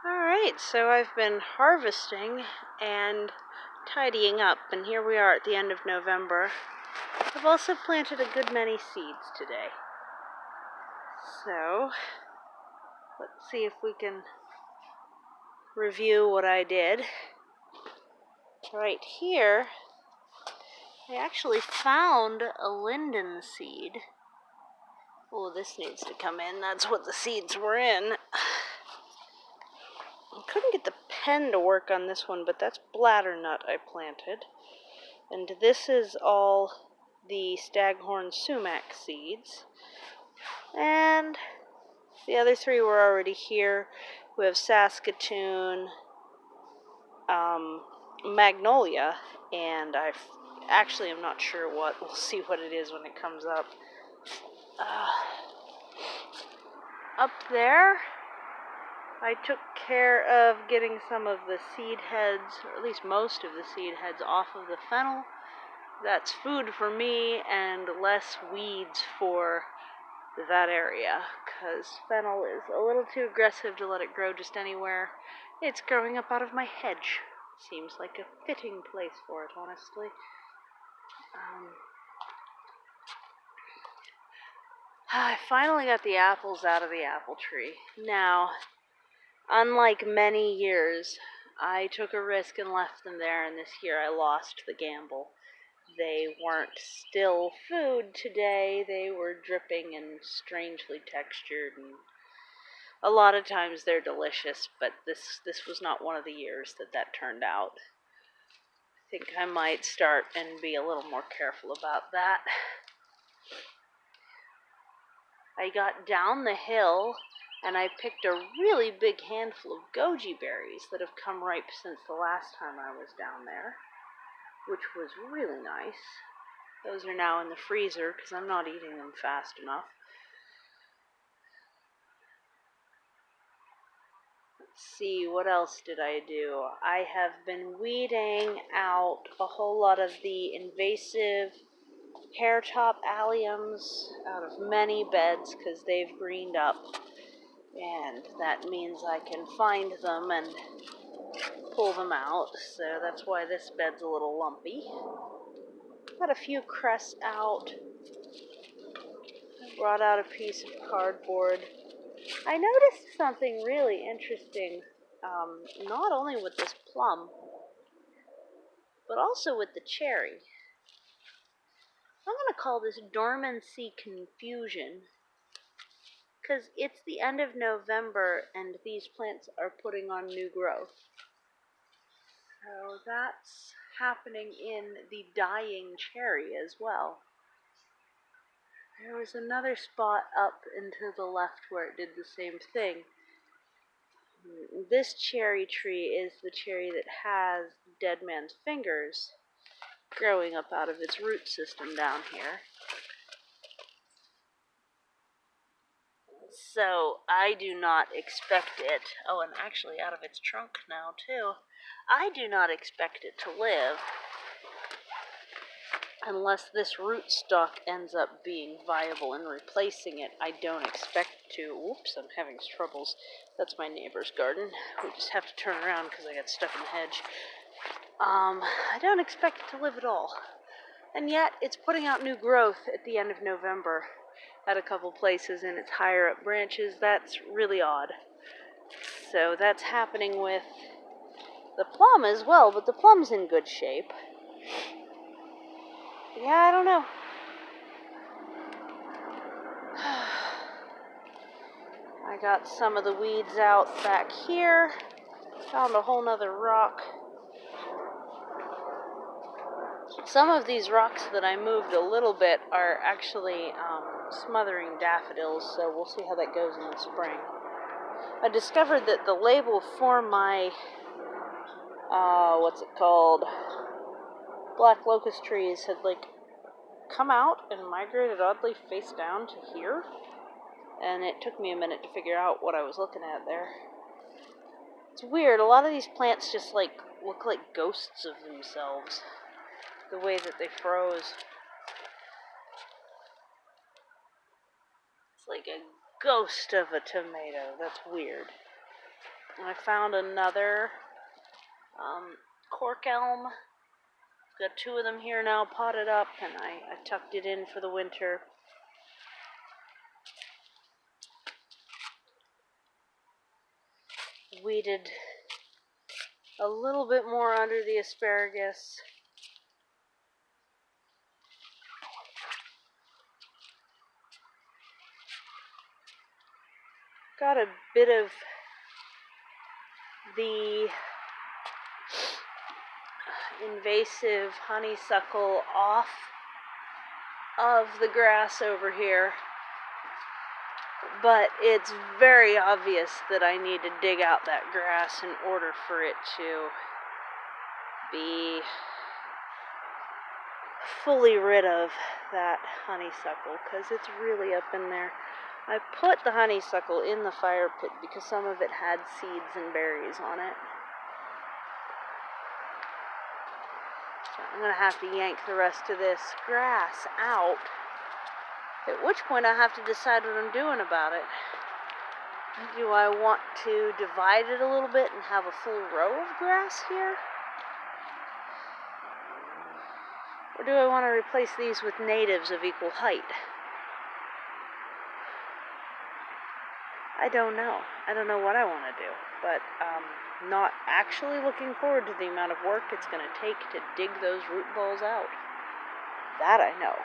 Alright, so I've been harvesting and tidying up, and here we are at the end of November. I've also planted a good many seeds today. So, let's see if we can review what I did. Right here, I actually found a linden seed. Oh, this needs to come in. That's what the seeds were in. I couldn't get the pen to work on this one, but that's bladdernut I planted. And this is all the staghorn sumac seeds. And the other three were already here. We have Saskatoon, magnolia, and I'm not sure what. We'll see what it is when it comes up. Up there, I took care of getting some of the seed heads, or at least most of the seed heads, off of the fennel. That's food for me and less weeds for that area, because fennel is a little too aggressive to let it grow just anywhere. It's growing up out of my hedge. Seems like a fitting place for it, honestly. I finally got the apples out of the apple tree. Now, unlike many years, I took a risk and left them there, and this year I lost the gamble. They weren't still food today. They were dripping and strangely textured, and a lot of times they're delicious, but this was not one of the years that turned out. I think I might start and be a little more careful about that. I got down the hill and I picked a really big handful of goji berries that have come ripe since the last time I was down there, which was really nice. Those are now in the freezer because I'm not eating them fast enough. Let's see, what else did I do? I have been weeding out a whole lot of the invasive hairtop alliums out of many beds because they've greened up, and that means I can find them and pull them out, so that's why this bed's a little lumpy. Got a few cress out. I brought out a piece of cardboard. I noticed something really interesting, not only with this plum, but also with the cherry. I'm going to call this dormancy confusion, because it's the end of November and these plants are putting on new growth. So that's happening in the dying cherry as well. There was another spot up and to the left where it did the same thing. This cherry tree is the cherry that has dead man's fingers growing up out of its root system down here. So I do not expect it, oh, and actually out of its trunk now too, I do not expect it to live unless this rootstock ends up being viable and replacing it. I don't expect to. Whoops, I'm having troubles. That's my neighbor's garden. We just have to turn around because I got stuck in the hedge. I don't expect it to live at all. And yet, it's putting out new growth at the end of November at a couple places in its higher up branches. That's really odd. So that's happening with the plum as well, but the plum's in good shape. Yeah, I don't know. I got some of the weeds out back here. Found a whole nother rock. Some of these rocks that I moved a little bit are actually smothering daffodils, so we'll see how that goes in the spring. I discovered that the label for my, black locust trees had, come out and migrated oddly face down to here. And it took me a minute to figure out what I was looking at there. It's weird, a lot of these plants just, look like ghosts of themselves. The way that they froze. It's like a ghost of a tomato. That's weird. I found another cork elm. Got 2 of them here now potted up, and I tucked it in for the winter. Weeded a little bit more under the asparagus. Got a bit of the invasive honeysuckle off of the grass over here, but it's very obvious that I need to dig out that grass in order for it to be fully rid of that honeysuckle, because it's really up in there. I put the honeysuckle in the fire pit because some of it had seeds and berries on it. So I'm going to have to yank the rest of this grass out, at which point I have to decide what I'm doing about it. Do I want to divide it a little bit and have a full row of grass here? Or do I want to replace these with natives of equal height? I don't know. I don't know what I want to do, but not actually looking forward to the amount of work it's going to take to dig those root balls out. That I know.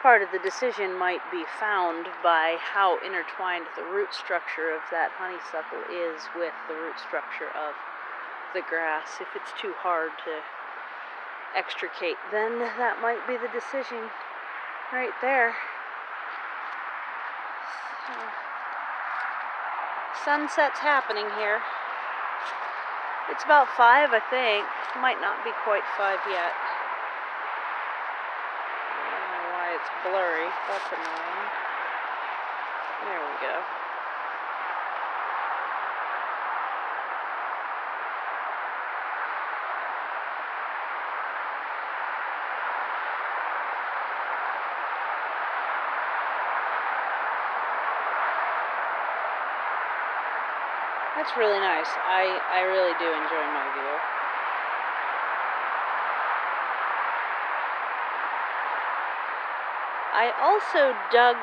Part of the decision might be found by how intertwined the root structure of that honeysuckle is with the root structure of the grass. If it's too hard to extricate, then that might be the decision right there. Sunset's happening here. It's about 5, I think. Might not be quite 5 yet. I don't know why it's blurry. That's annoying. There we go. That's really nice. I really do enjoy my view. I also dug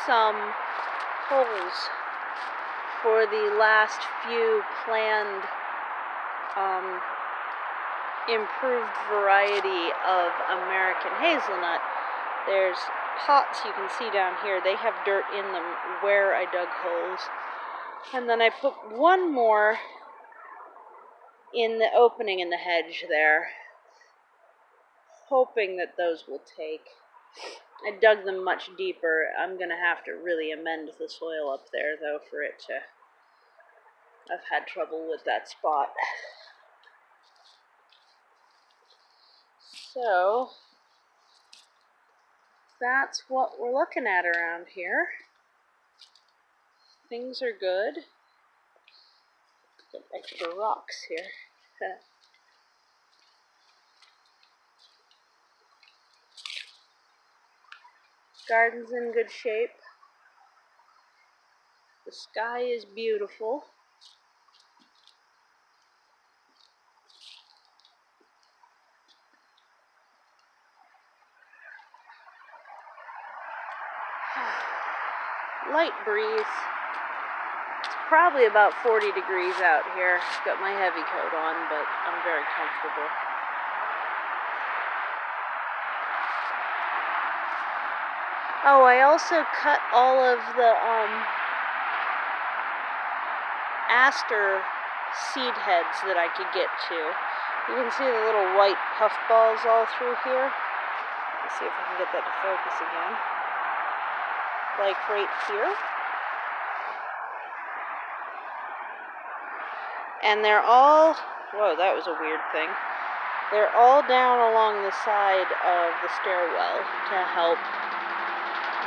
some holes for the last few planned improved variety of American hazelnut. There's pots you can see down here. They have dirt in them where I dug holes. And then I put one more in the opening in the hedge there, hoping that those will take. I dug them much deeper. I'm going to have to really amend the soil up there, though, for it to... I've had trouble with that spot. So, that's what we're looking at around here. Things are good. Got extra rocks here. Garden's in good shape. The sky is beautiful. Light breeze. It's probably about 40 degrees out here. I've got my heavy coat on, but I'm very comfortable. Oh, I also cut all of the aster seed heads that I could get to. You can see the little white puff balls all through here. Let's see if I can get that to focus again. Like right here. And they're all, whoa, that was a weird thing. They're all down along the side of the stairwell to help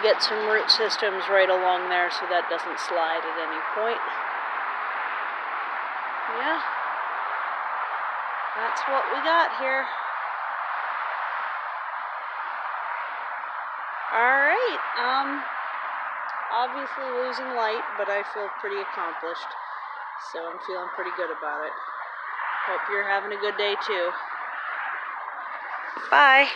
get some root systems right along there so that doesn't slide at any point. Yeah, that's what we got here. Alright, obviously losing light, but I feel pretty accomplished. So I'm feeling pretty good about it. Hope you're having a good day too. Bye.